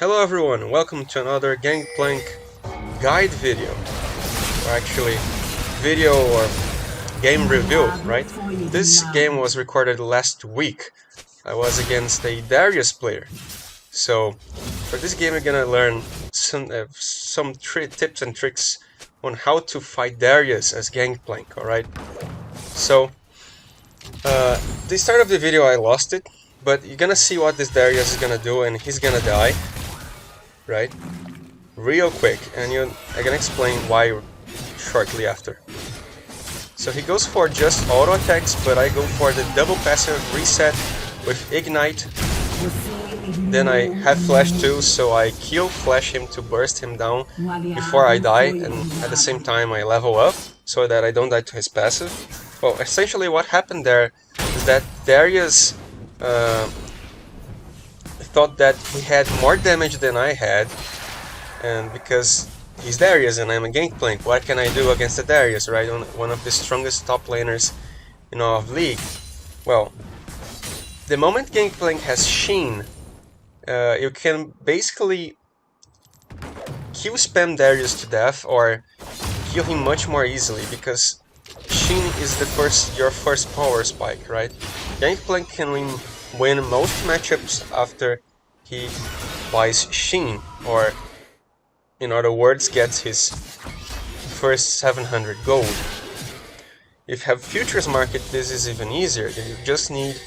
Hello everyone, welcome to another Gangplank guide video, or actually video or game review, right? This game was recorded last week. I was against a Darius player. So for this game we're gonna learn some tips and tricks on how to fight Darius as Gangplank, alright? So the start of the video I lost it, but you're gonna see what this Darius is gonna do and he's gonna die. Right? Real quick, and I can explain why shortly after. So he goes for just auto attacks, but I go for the double passive reset with ignite. Then I have flash too, so I kill flash him to burst him down before I die, and at the same time I level up so that I don't die to his passive. Well, essentially what happened there is that Darius thought that he had more damage than I had, and because he's Darius and I'm a Gangplank, what can I do against a Darius, right? One of the strongest top laners in all of League. Well, the moment Gangplank has Sheen, you can basically Q spam Darius to death or kill him much more easily, because Sheen is your first power spike, right? Gangplank can win most matchups after he buys Sheen, or in other words, gets his first 700 gold. If you have Futures Market, this is even easier. You just need,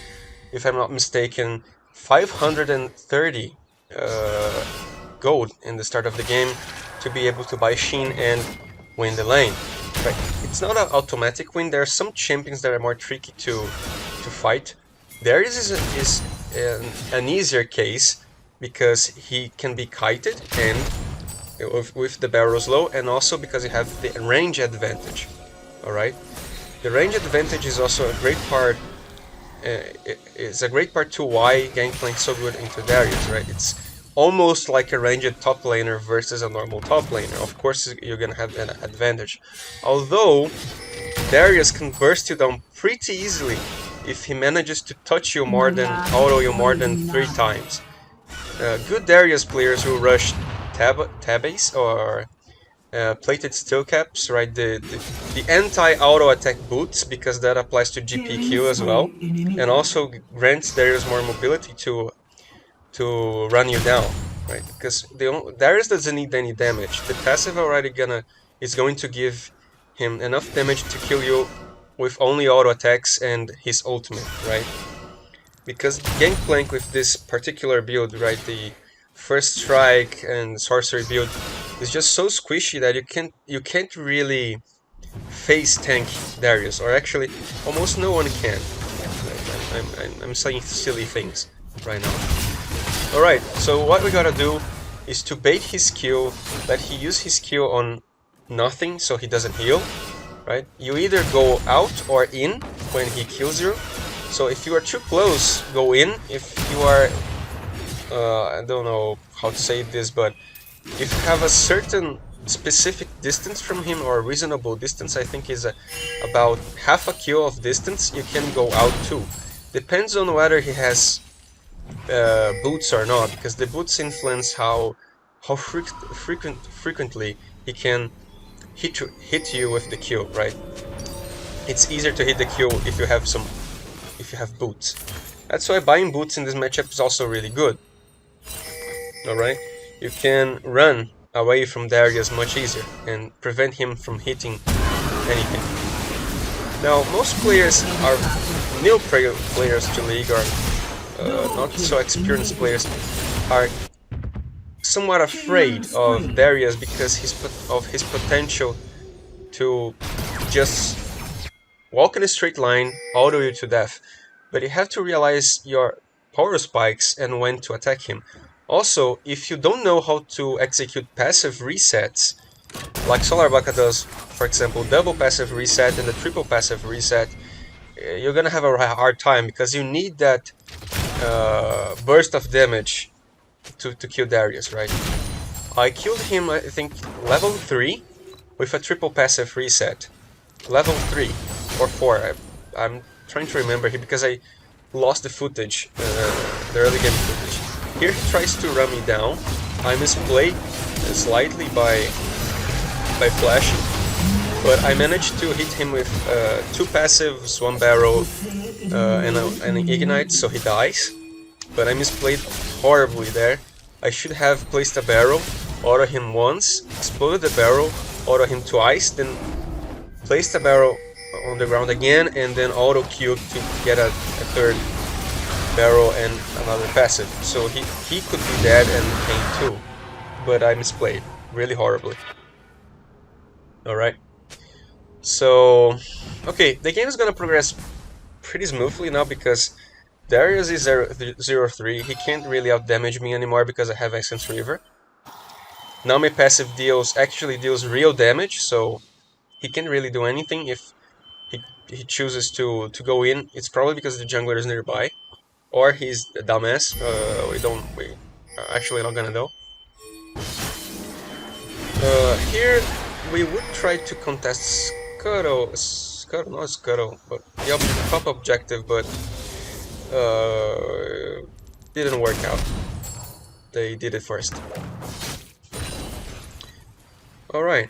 if I'm not mistaken, 530 gold in the start of the game to be able to buy Sheen and win the lane. Right. It's not an automatic win. There are some champions that are more tricky to fight. Darius is an easier case because he can be kited and with the barrels low, and also because you have the range advantage. Alright, the range advantage is also a great part. It's a great part to why Gangplank is so good into Darius, right? It's almost like a ranged top laner versus a normal top laner. Of course, you're gonna have an advantage. Although Darius can burst you down pretty easily if he manages to touch you more than auto you more than 3 times. Good Darius players who rush tabbies or plated steel caps, right? The anti-auto attack boots, because that applies to GPQ as well, and also grants Darius more mobility to run you down, right? Because Darius doesn't need any damage. The passive already is going to give him enough damage to kill you with only auto attacks and his ultimate, right? Because Gangplank with this particular build, right, the first strike and sorcery build, is just so squishy that you can't really face tank Darius, or actually almost no one can. I'm saying silly things right now. Alright, so what we gotta do is to bait his Q, let he use his Q on nothing so he doesn't heal, right? You either go out or in when he kills you. So if you are too close, go in. If you are, I don't know how to say this, but if you have a certain specific distance from him, or a reasonable distance, I think is about half a Q of distance, you can go out too. Depends on whether he has boots or not, because the boots influence how frequently he can hit you with the Q, right? It's easier to hit the Q if you have boots. That's why buying boots in this matchup is also really good. Alright? You can run away from Darius much easier and prevent him from hitting anything. Now, most players are new players to League, or not so experienced players, are somewhat afraid of Darius because of his potential to just walk in a straight line, auto you to death. But you have to realize your power spikes and when to attack him. Also, if you don't know how to execute passive resets, like Solarbaka does, for example, double passive reset and the triple passive reset, you're gonna have a hard time, because you need that burst of damage to kill Darius, right? I killed him, I think, level 3 with a triple passive reset. Level 3 or 4, I'm trying to remember here because I lost the footage, the early game footage. Here he tries to run me down, I misplayed slightly by flashing, but I managed to hit him with 2 passives, 1 barrel, and an ignite, so he dies. But I misplayed horribly there. I should have placed a barrel, auto him once, exploded the barrel, auto him twice, then placed the barrel on the ground again, and then auto Q to get a 3rd barrel and another passive. So he could be dead and Kane too, but I misplayed really horribly. Alright. So, okay, the game is gonna progress pretty smoothly now because Darius is 0-3. He can't really outdamage me anymore because I have Essence Reaver. Now my passive actually deals real damage, so he can't really do anything if he chooses to go in. It's probably because the jungler is nearby, or he's a dumbass. We actually not gonna know. Here we would try to contest Scuttle, but the top objective, but didn't work out. They did it first. Alright.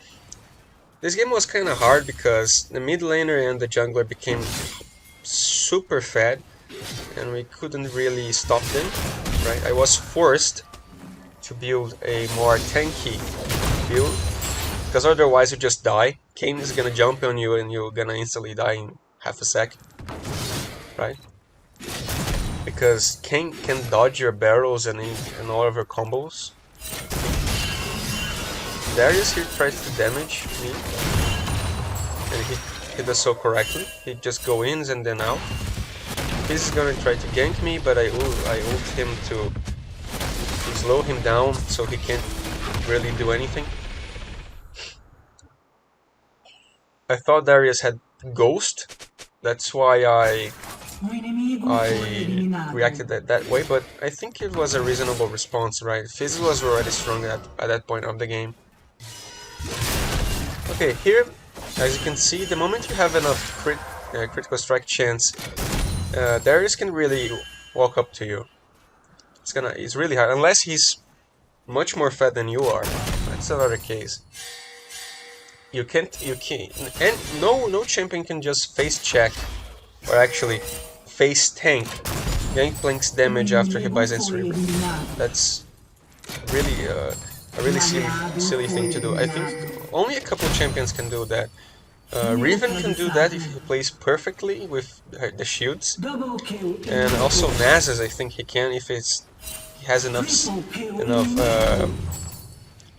This game was kinda hard because the mid laner and the jungler became super fat and we couldn't really stop them, right? I was forced to build a more tanky build because otherwise you just die. Kane is gonna jump on you and you're gonna instantly die in half a sec, right? Because Kane can dodge your barrels and all of your combos. Darius here tries to damage me, and he does so correctly. He just go in and then out. He's gonna try to gank me, but I ult him to slow him down so he can't really do anything. I thought Darius had Ghost, that's why I reacted that way, but I think it was a reasonable response, right? Fizz was already strong at that point of the game. Okay, here, as you can see, the moment you have enough critical strike chance, Darius can really walk up to you. It's really hard, unless he's much more fat than you are. That's another case. You can't, and no champion can just face check, or actually face tank Gangplank's damage after he buys Essence Reaver. That's really a really silly thing to do. I think only a couple champions can do that. Riven can do that if he plays perfectly with the shields, and also Nasus, I think he can if he has enough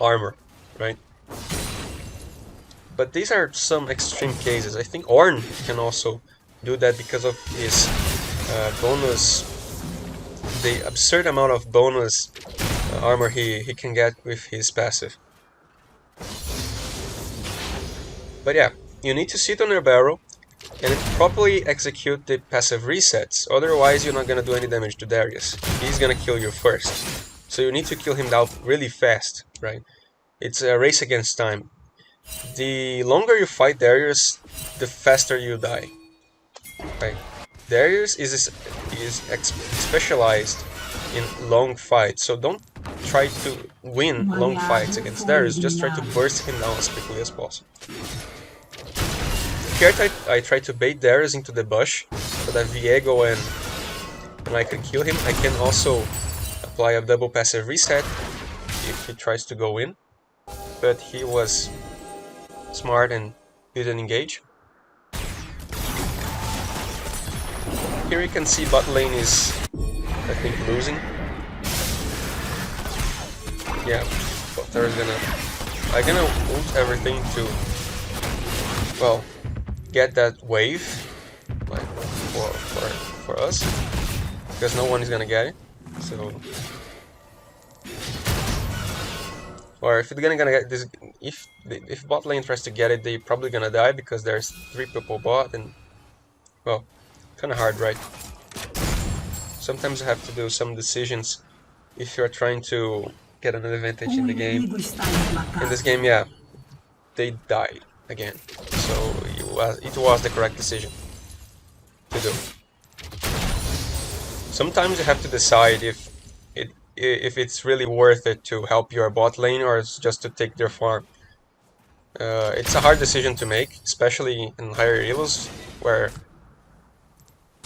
armor, right? But these are some extreme cases. I think Ornn can also do that because of his bonus, the absurd amount of bonus armor he can get with his passive. But yeah, you need to sit on your barrel and properly execute the passive resets, otherwise you're not gonna do any damage to Darius. He's gonna kill you first. So you need to kill him down really fast, right? It's a race against time. The longer you fight Darius, the faster you die. Right? Darius is specialized in long fights, so don't try to win long fights against Darius, just try to burst him down as quickly as possible. Here I try to bait Darius into the bush so that Viego and I can kill him. I can also apply a double passive reset if he tries to go in, but he was smart and didn't engage. Here you can see bot lane is, I think, losing. Yeah, but there's I'm gonna ult everything to, well, get that wave, like for us, because no one is gonna get it. So, or if they're gonna get this, if bot lane tries to get it, they're probably gonna die because there's 3 people bot, and well, kind of hard, right? Sometimes you have to do some decisions if you're trying to get an advantage in the game. In this game, yeah, they died again, so it was the correct decision to do. Sometimes you have to decide if if it's really worth it to help your bot lane or it's just to take their farm. It's a hard decision to make, especially in higher elos, where,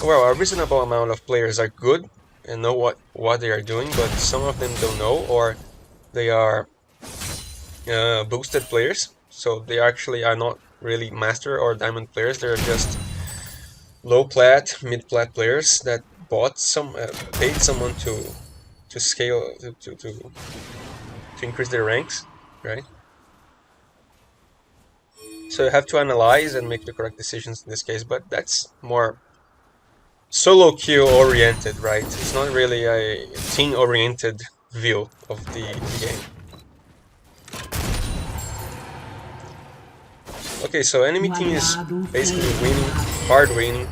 well, a reasonable amount of players are good and know what they are doing, but some of them don't know, or they are boosted players, so they actually are not really master or diamond players. They're just low plat, mid plat players that bought paid someone to scale to increase their ranks, right? So you have to analyze and make the correct decisions in this case, but that's more solo queue oriented, right? It's not really a team oriented view of the game. Okay, so enemy team is basically winning, hard winning.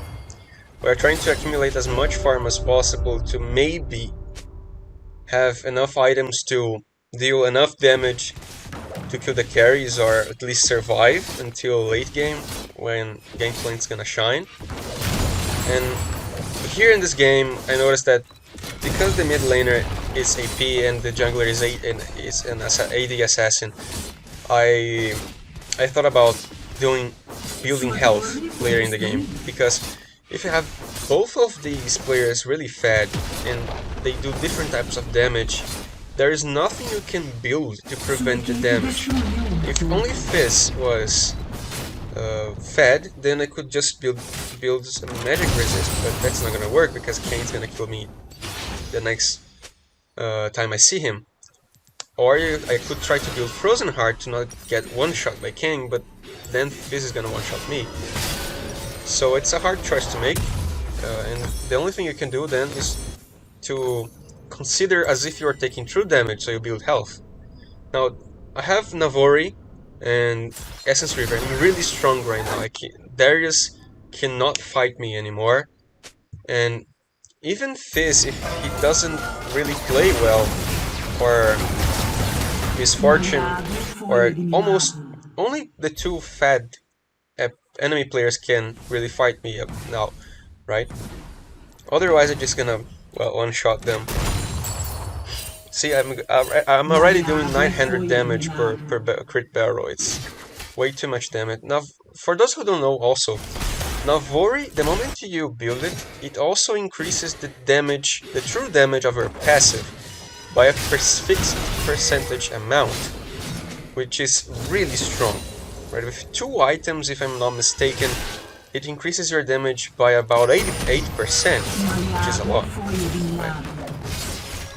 We're trying to accumulate as much farm as possible to maybe have enough items to deal enough damage to kill the carries or at least survive until late game when Gangplank's gonna shine. And here in this game I noticed that because the mid laner is AP and the jungler is an AD assassin, I thought about building health later in the game, because if you have both of these players really fed and they do different types of damage, there is nothing you can build to prevent the damage. If only Fizz was fed, then I could just build some magic resist, but that's not gonna work because Kane's gonna kill me the next time I see him. Or I could try to build Frozen Heart to not get one-shot by King, but then Fizz is gonna one-shot me. So it's a hard choice to make, and the only thing you can do then is to consider as if you are taking true damage, so you build health. Now, I have Navori and Essence River, and I'm really strong right now. Darius cannot fight me anymore, and even Fizz, if he doesn't really play well, or Misfortune, or almost only the two fed enemy players can really fight me up now, right? Otherwise, I'm just gonna, well, one-shot them. See, I'm already doing 900 damage per crit barrel. It's way too much damage. Now, for those who don't know, also, Navori, the moment you build it, it also increases the damage, the true damage of your passive, by a fixed percentage amount, which is really strong. Right, with 2 items, if I'm not mistaken, it increases your damage by about 88%, which is a lot. Right.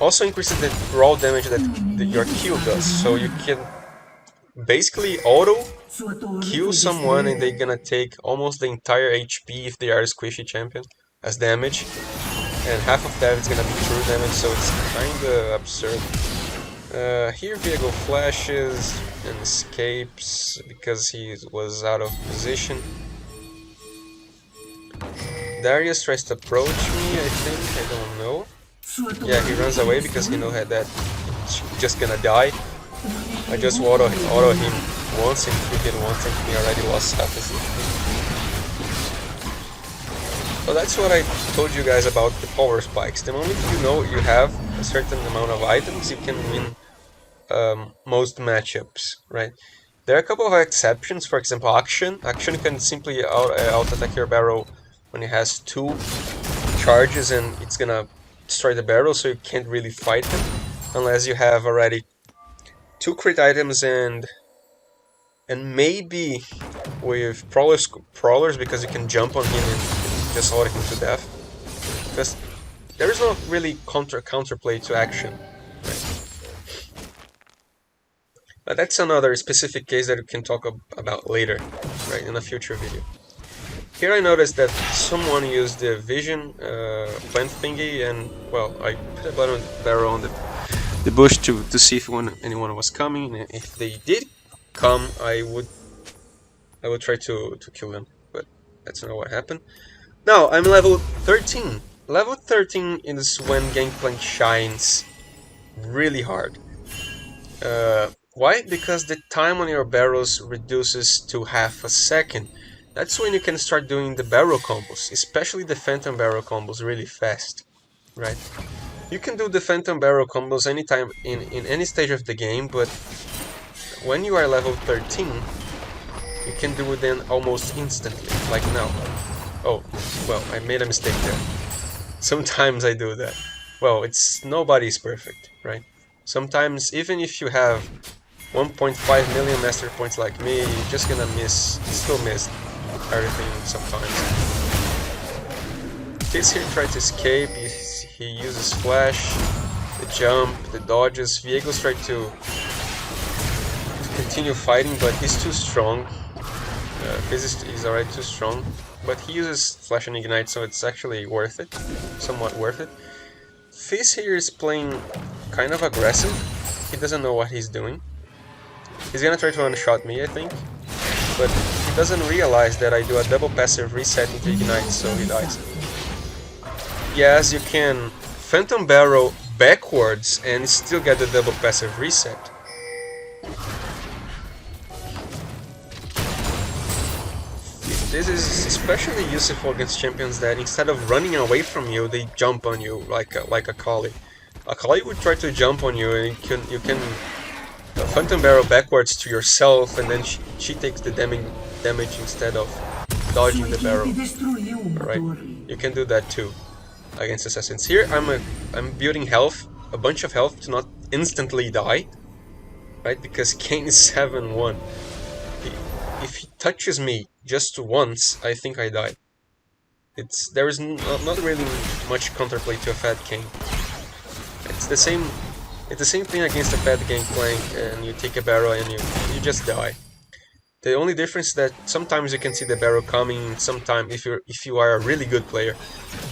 Also increases the raw damage that your Q does, so you can basically auto kill someone and they're gonna take almost the entire HP if they are a squishy champion as damage, and half of that is gonna be true damage, so it's kinda absurd. Here Viego flashes and escapes because he was out of position. Darius tries to approach me, I think, I don't know. Yeah, he runs away because he knows that he's just gonna die. I just auto him once, and if he did once, and he already lost half his HP. So that's what I told you guys about the power spikes. The moment you know you have a certain amount of items, you can win most matchups, right? There are a couple of exceptions. For example, Action can simply out-attack your barrel when it has 2 charges and it's gonna destroy the barrel, so you can't really fight him unless you have already 2 crit items and maybe with prowlers, because you can jump on him and just auto him to death. Because there is no really counterplay to Action. Right? But that's another specific case that we can talk about later, right, in a future video. Here I noticed that someone used the vision plant thingy, and, well, I put a button barrel on the bush to see if anyone was coming, and if they did come, I would try to kill them, but that's not what happened. Now, I'm level 13. Level 13 is when Gangplank shines really hard. Why? Because the time on your barrels reduces to half a second. That's when you can start doing the barrel combos, especially the phantom barrel combos, really fast, right? You can do the Phantom Barrel combos anytime in any stage of the game, but when you are level 13, you can do it then almost instantly, like now. Oh, well, I made a mistake there. Sometimes I do that. Well, nobody's perfect, right? Sometimes, even if you have 1.5 million master points like me, you're just gonna still miss everything sometimes. Kids here try to escape, he uses flash, the jump, the dodges. Viego's try to continue fighting, but he's too strong. Fizz is already too strong, but he uses flash and ignite, so it's actually worth it, somewhat worth it. Fizz here is playing kind of aggressive. He doesn't know what he's doing. He's gonna try to one-shot me, I think, but he doesn't realize that I do a double passive reset into ignite, so he dies. Yes, you can Phantom Barrel backwards and still get the double passive reset. This is especially useful against champions that instead of running away from you, they jump on you like a Kali. A Kali would try to jump on you, and you can Phantom Barrel backwards to yourself, and then she takes the damage instead of dodging the barrel. Right? You can do that too against assassins. Here I'm building health, a bunch of health to not instantly die, right? Because Kayn is 7-1. If he touches me just once, I think I die. There is not really much counterplay to a fat Kayn. It's the same thing against a CHAD Gangplank, and you take a barrel and you just die. The only difference is that sometimes you can see the barrel coming, sometimes if you are a really good player,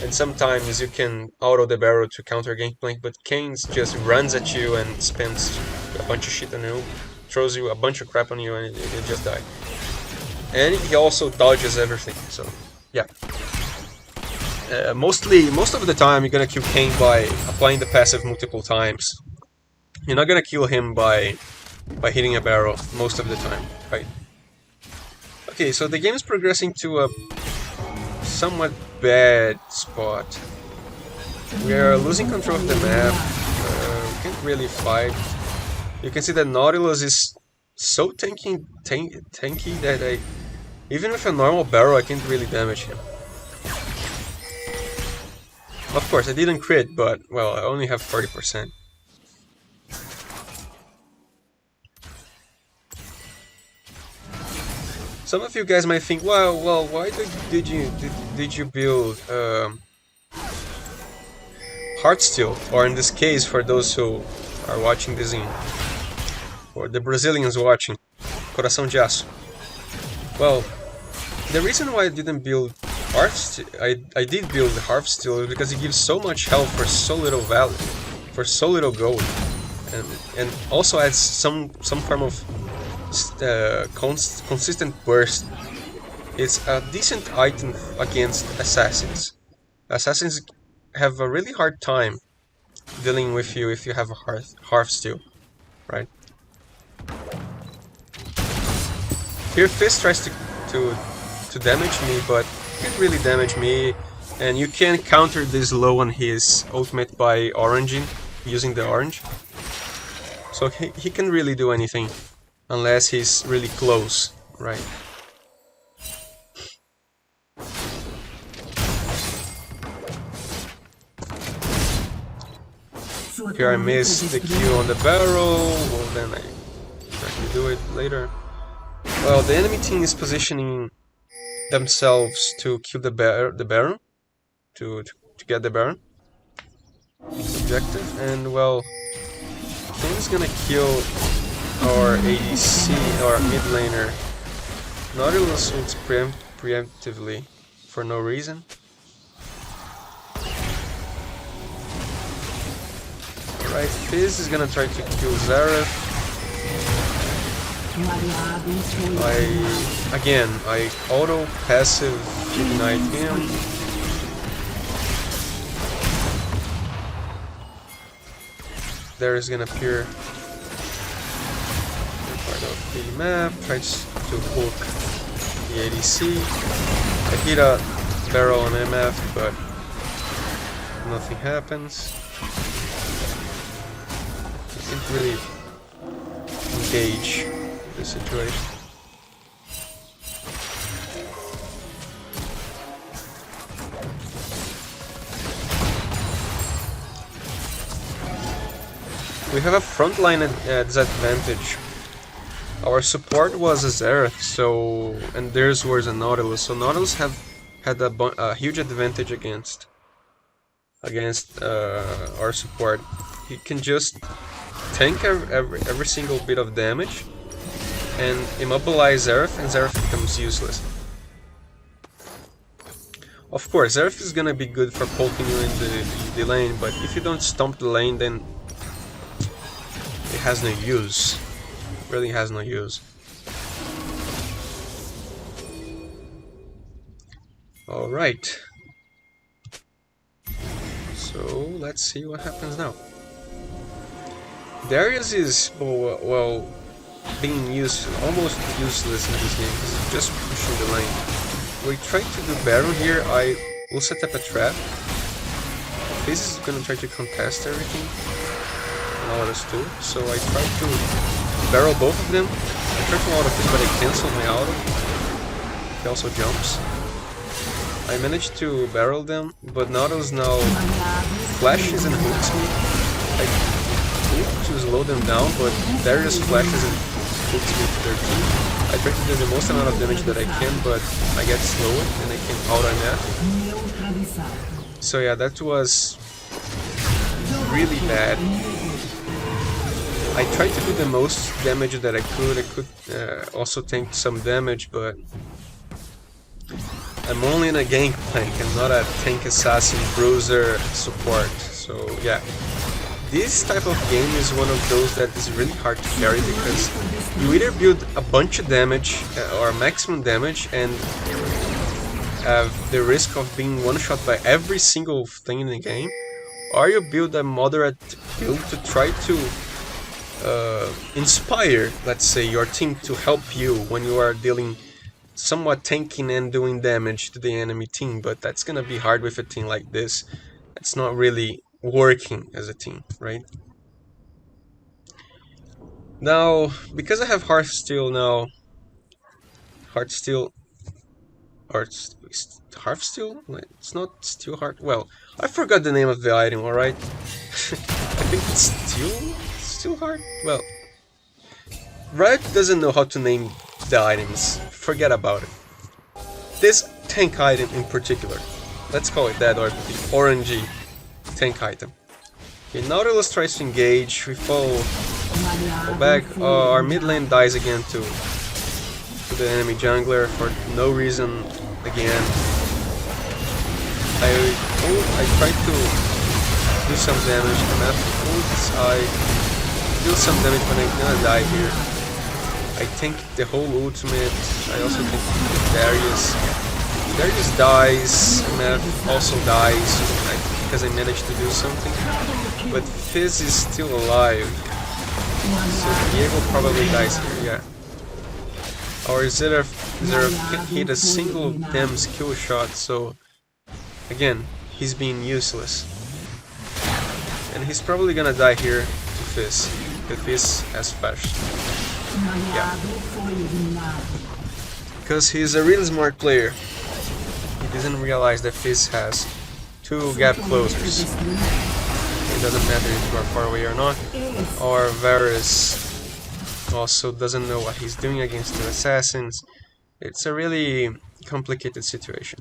and sometimes you can auto the barrel to counter Gangplank, but Kayn just runs at you and spams a bunch of shit on you, throws you a bunch of crap on you, and you just die. And he also dodges everything, so yeah. Most of the time you're gonna kill Kayn by applying the passive multiple times. You're not gonna kill him by hitting a barrel most of the time, right? Okay, so the game is progressing to a somewhat bad spot. We are losing control of the map. We can't really fight. You can see that Nautilus is so tanky that even with a normal barrel I can't really damage him. Of course, I didn't crit, but well, I only have 40%. Some of you guys might think, well, why did you build Heartsteel? Or in this case, for those who are watching this or the Brazilians watching, Coração de Aço. Well, the reason why I didn't build I did build Heartsteel is because it gives so much health for so little value, for so little gold, and also adds some form of consistent burst. It's a decent item against assassins. Assassins have a really hard time dealing with you if you have a Heartsteel, right? Here Fizz tries to damage me, but he can't really damage me, and you can counter this low on his ultimate by oranging, using the orange. So he can really do anything. Unless he's really close, right? Here I missed the Q on the barrel, well then I try to do it later. Well, the enemy team is positioning themselves to kill the Baron, to get the Baron objective, and well, Kayn's gonna kill our ADC, or mid laner. Nautilus ults preemptively for no reason. Alright, Fizz is gonna try to kill Zareth. I auto passive ignite him. Darius is gonna appear part of the map, tries to hook the ADC. I hit a barrel on MF, but nothing happens. Didn't really engage the situation. We have a frontline disadvantage. Our support was a Zereth, so and theirs was a Nautilus. So Nautilus had a huge advantage against our support. He can just tank every single bit of damage and immobilize Zereth, and Zereth becomes useless. Of course, Zereth is gonna be good for poking you in the lane, but if you don't stomp the lane, then it has no use. It really has no use. Alright. So, let's see what happens now. Darius is, well, being almost useless in this game. He's just pushing the lane. We try to do Baron here. I will set up a trap. This is gonna try to contest everything. And all of us too. So I try to barrel both of them. I try to auto this, but I cancel my auto. He also jumps. I managed to barrel them, but Nautilus now flashes and hooks me. I need to slow them down, but Darius flashes and hooks me to their team. I try to do the most amount of damage that I can, but I get slowed and I can auto-net. So yeah, that was really bad. I tried to do the most damage that I could. I could also tank some damage, but I'm only in a Gangplank. I'm not a tank assassin bruiser support. So yeah, this type of game is one of those that is really hard to carry because you either build a bunch of damage or maximum damage and have the risk of being one-shot by every single thing in the game, or you build a moderate build to try to inspire, let's say, your team to help you when you are dealing somewhat tanking and doing damage to the enemy team. But that's gonna be hard with a team like this. It's not really working as a team, right? Now, because I have Hearthsteel now, Hearthsteel, it's not Steel Heart. Well, I forgot the name of the item. All right, I think it's Steel Heart. Well, Riot doesn't know how to name the items. Forget about it. This tank item in particular, let's call it that, or the orangey tank item. Okay, Nautilus tries to engage. We fall back. Our mid lane dies again to the enemy jungler for no reason again. I tried to do some damage, and afterwards I do some damage, but I'm gonna die here. I tank the whole ultimate. I also tank Darius. Darius dies. Remeber also dies because I managed to do something. But Fizz is still alive. So Diego probably dies here, yeah. Our Zeref can't hit a single damn skill shot, so again, he's being useless. And he's probably gonna die here to Fizz, if Fizz has flash. Yeah. Because he's a really smart player. He doesn't realize that Fizz has 2 gap closers. It doesn't matter if you are far away or not. Or Varus also doesn't know what he's doing against the assassins. It's a really complicated situation.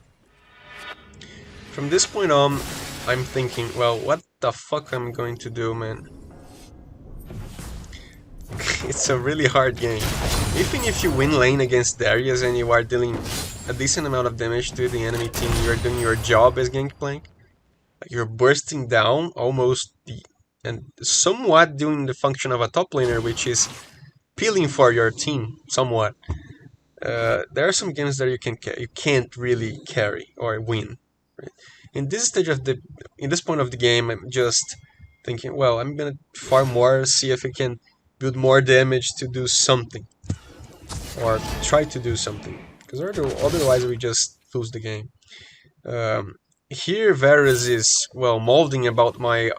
From this point on, I'm thinking, well, what the fuck I'm going to do, man? It's a really hard game. Even if you win lane against Darius and you are dealing a decent amount of damage to the enemy team, you are doing your job as Gangplank. You're bursting down almost and somewhat doing the function of a top laner, which is peeling for your team somewhat. There are some games that you can't really carry or win. Right? In this point of the game, I'm just thinking, well, I'm gonna farm more, see if I can build more damage to do something, or try to do something, because otherwise we just lose the game. Here Varus is, well, molding about my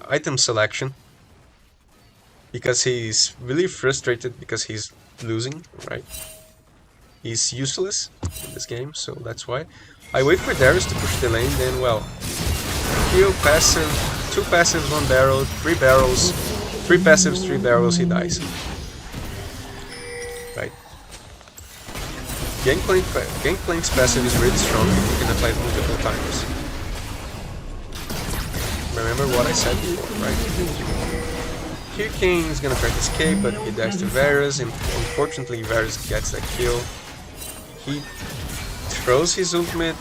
item selection, because he's really frustrated because he's losing, right? He's useless in this game, so that's why. I wait for Darius to push the lane, then, well, heal, passive, 2 passives, 1 barrel, 3 barrels, 3 passives, 3 barrels, he dies. Right. Gangplank's passive is really strong, you can apply it multiple times. Remember what I said before, right? Here King is gonna try to escape, but he dies to Varus, and unfortunately Varus gets that kill. He throws his ultimate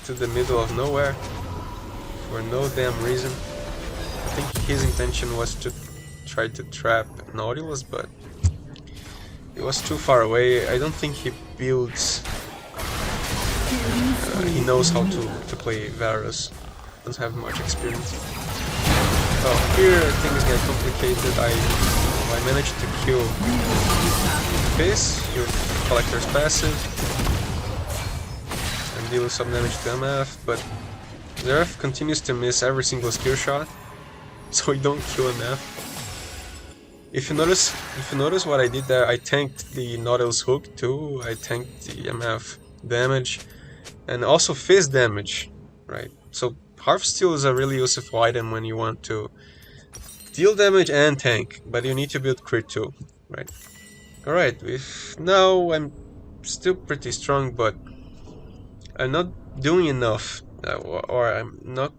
to the middle of nowhere for no damn reason. I think his intention was to try to trap Nautilus, but it was too far away. I don't think he builds... he knows how to play Varus. Doesn't have much experience. Oh, here things get complicated. I managed to kill Fizz with Collector's passive and deal some damage to MF, but Nerf continues to miss every single skill shot, so I don't kill MF. If you notice what I did there, I tanked the Nautilus hook too. I tanked the MF damage and also Fizz damage, right? So Hearthsteel is a really useful item when you want to deal damage and tank, but you need to build crit too, right? Alright, now I'm still pretty strong, but I'm not doing enough, or I'm not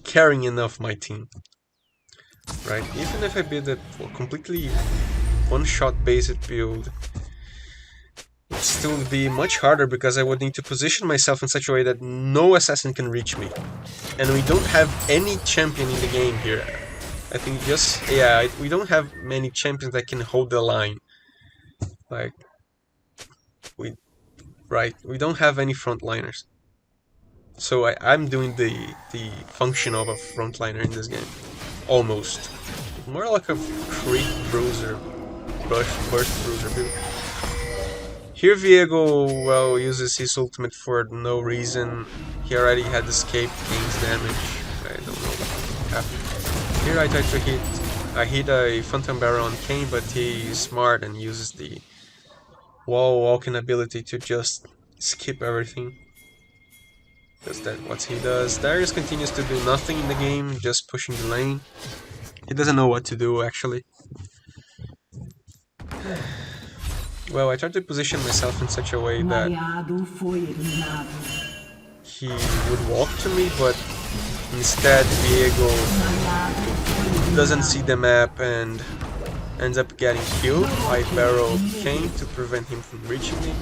carrying enough my team, right? Even if I build a completely one-shot basic build, it still would be much harder because I would need to position myself in such a way that no assassin can reach me. And we don't have any champion in the game here. I think we don't have many champions that can hold the line. Like, we don't have any frontliners. So I'm doing the function of a frontliner in this game. Almost. More like a creep bruiser, burst bruiser build. Here Viego, well, uses his ultimate for no reason. He already had escaped King's damage. I don't know what happened. Here I tried to hit a Phantom Barrel on Kane, but he is smart and uses the wall walking ability to just skip everything. That's what he does. Darius continues to do nothing in the game, just pushing the lane. He doesn't know what to do, actually. Well, I tried to position myself in such a way that he would walk to me, but instead Diego doesn't see the map and ends up getting killed. I barrel Kane to prevent him from reaching me.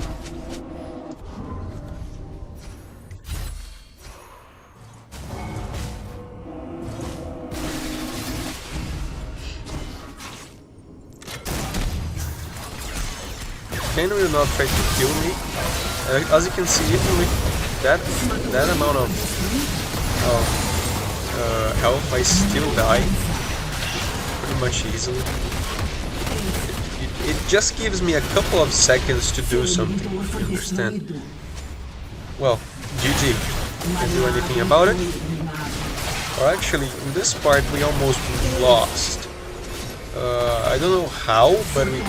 Kane will not try to kill me. As you can see, even with that amount of health, I still die pretty much easily. It just gives me a couple of seconds to do something, you understand? Well, GG. Can't do anything about it. Or actually, in this part we almost lost. I don't know how, but we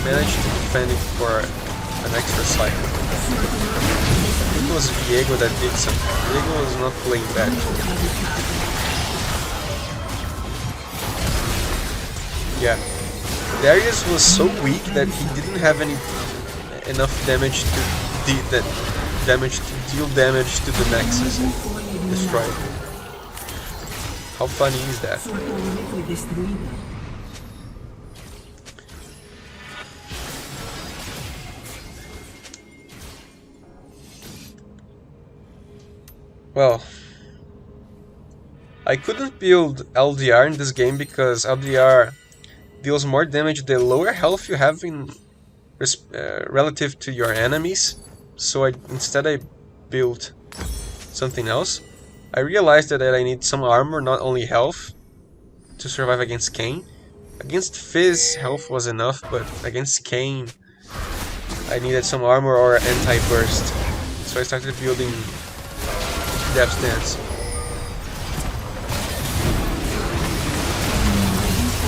managed to defend it for an extra cycle. It was Viego that did something. Viego was not playing bad. Yeah. Darius was so weak that he didn't have enough damage to deal damage to the Nexus and destroy it. How funny is that? Well, I couldn't build LDR in this game because LDR deals more damage the lower health you have in relative to your enemies. So instead I built something else. I realized that I need some armor, not only health, to survive against Kane. Against Fizz, health was enough, but against Kane, I needed some armor or anti-burst. So I started building Depth Stance.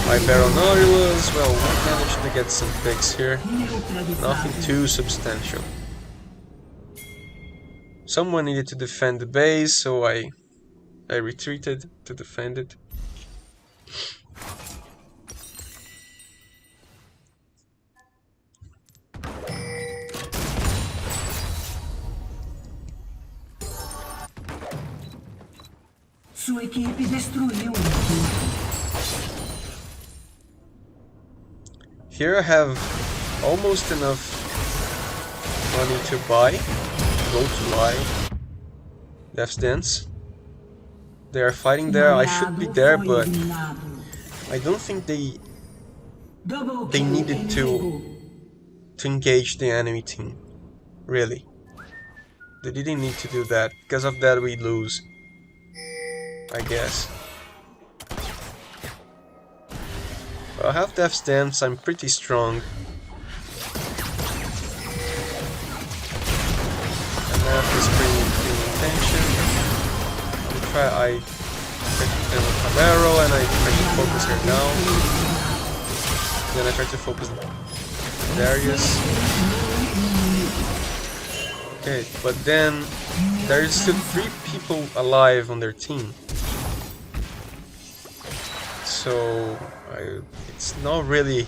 My Barrel Nautilus, well, we managed to get some picks here. Nothing too substantial. Someone needed to defend the base, so I retreated to defend it. Sua equipe destruiu Here I have almost enough money to buy, go to buy Death's Dance. They are fighting there. I should be there, but I don't think they needed to engage the enemy team. Really, they didn't need to do that. Because of that, we lose, I guess. I have Death's Dance. I'm pretty strong. And Death is bringing attention. I try with a barrel and I try to focus her now. Then I try to focus Darius. Okay, but then there's still 3 people alive on their team. So it's not really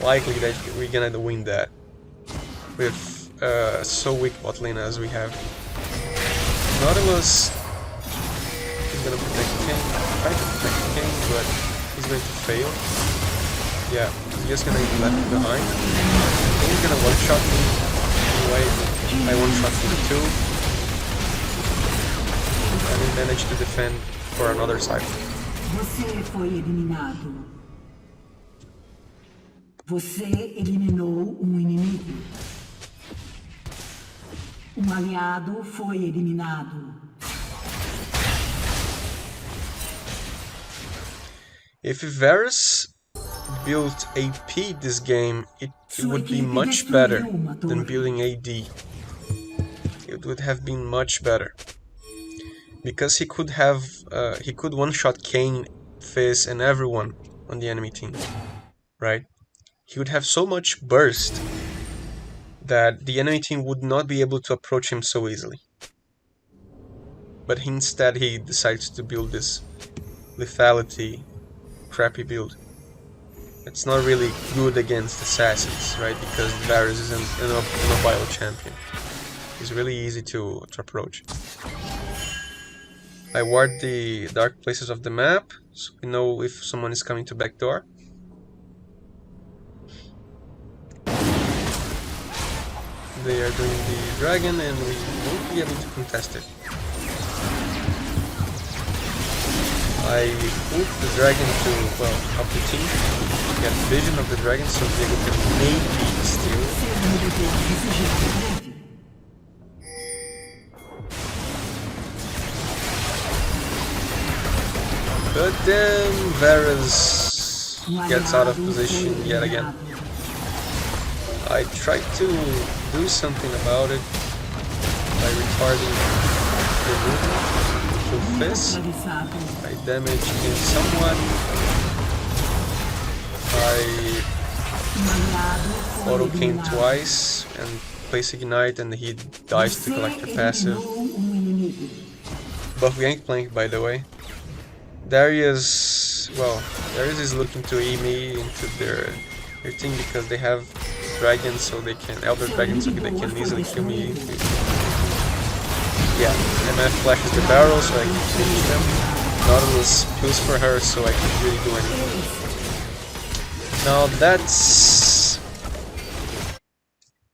likely that we're gonna win that with so weak bot lane as we have. Nautilus is gonna protect King, try to protect King, but he's going to fail. Yeah, he's just gonna be left behind. He's gonna one-shot me anyway. I one-shot him too. And we managed to defend for another cycle. Você foi eliminado. Você eliminou inimigo. Aliado foi eliminado. If Varus built AP this game, it would be much better than building AD. It would have been much better. Because he could one-shot Kayn, Fizz, and everyone on the enemy team, right? He would have so much burst that the enemy team would not be able to approach him so easily. But instead he decides to build this lethality crappy build. It's not really good against assassins, right? Because Darius is an immobile champion. He's really easy to approach. I ward the dark places of the map, so we know if someone is coming to backdoor. They are doing the dragon and we won't be able to contest it. I put the dragon to, well, up the team, get vision of the dragon so Diego can maybe steal. But then Varus gets out of position yet again. I tried to do something about it by retarding the movement through Fizz. I damaged him somewhat. I auto came twice and place Ignite and he dies to collect the passive. Buff Gangplank, by the way. Darius is looking to E me into their thing because they have dragons, so they can elder dragons, so they can easily kill me. Yeah, MF flashes the barrel, so I can finish them. Nautilus pills for her, so I can't really do anything. Now that's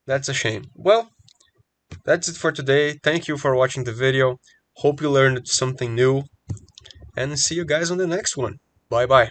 a shame. Well, that's it for today. Thank you for watching the video. Hope you learned something new. And see you guys on the next one. Bye bye.